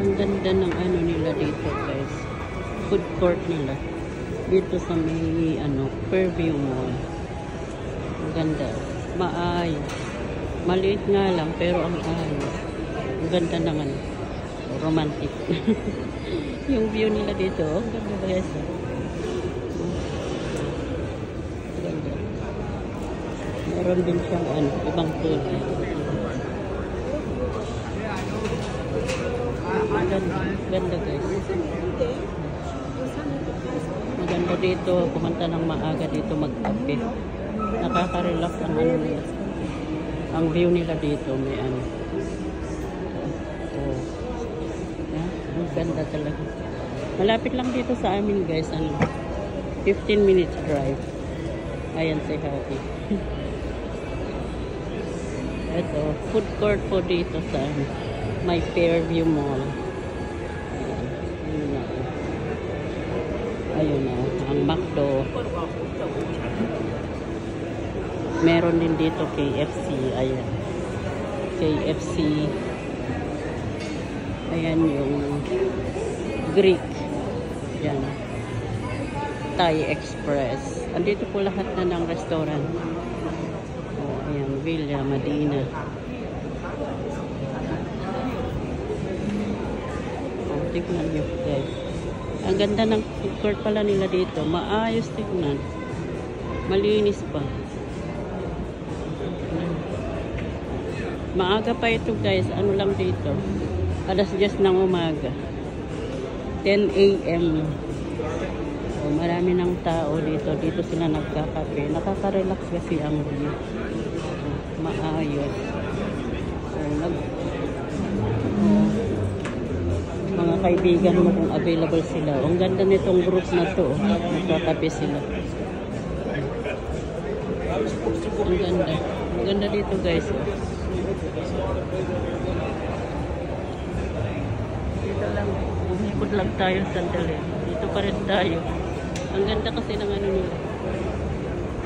Ang ganda ng ano nila dito, guys. Food court nila. Dito sa may ano, Fairview Mall. Ang ganda. Maayos. Maliit nga lang pero ang ayos. Ang ganda naman. Romantic. Yung view nila dito, ang ganda guys. Ganda. Meron din siyang ano, ibang kulay. Ganda guys. Maganda dito, pumunta ng maaga dito magkape. Nakaka-relax ang ano nila. Ang view nila dito may ano. Oh. Yeah, ang ganda talaga. Malapit lang dito sa amin guys, ano, 15 minutes drive. Ayan si Happy. Ito, food court po dito sa may Fairview Mall. Ayun na, ang McDo. Meron din dito KFC. Ayan. KFC. Ayan yung Greek. Ayan. Thai Express. Andito po lahat na ng restaurant. Oh, ayan. Villa Medina. Oh, tignan nyo guys. Ang ganda ng food court pala nila dito. Maayos tignan. Malinis pa. Maaga pa ito guys. Ano lang dito. Alas 10 ng umaga. 10 a.m. So, marami ng tao dito. Dito sila nagkakape. Nakaka-relax kasi ang view. So, maayos. So, mga kaibigan mo kung available sila. Ang ganda nitong group na to. Nagkakape sila. Ang ganda. Ang ganda dito guys. Dito lang. Umikot lang tayo sandali. Dito pa rin tayo. Ang ganda kasi ng ano nila.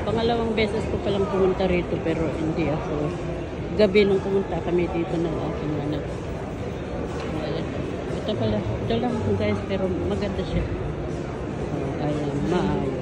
Pangalawang beses ko palang pumunta rito pero hindi ako. Gabi nung pumunta kami dito ng aking anak. Ito pala. Ito lang guys pero maganda siya. Ayan. Maayos.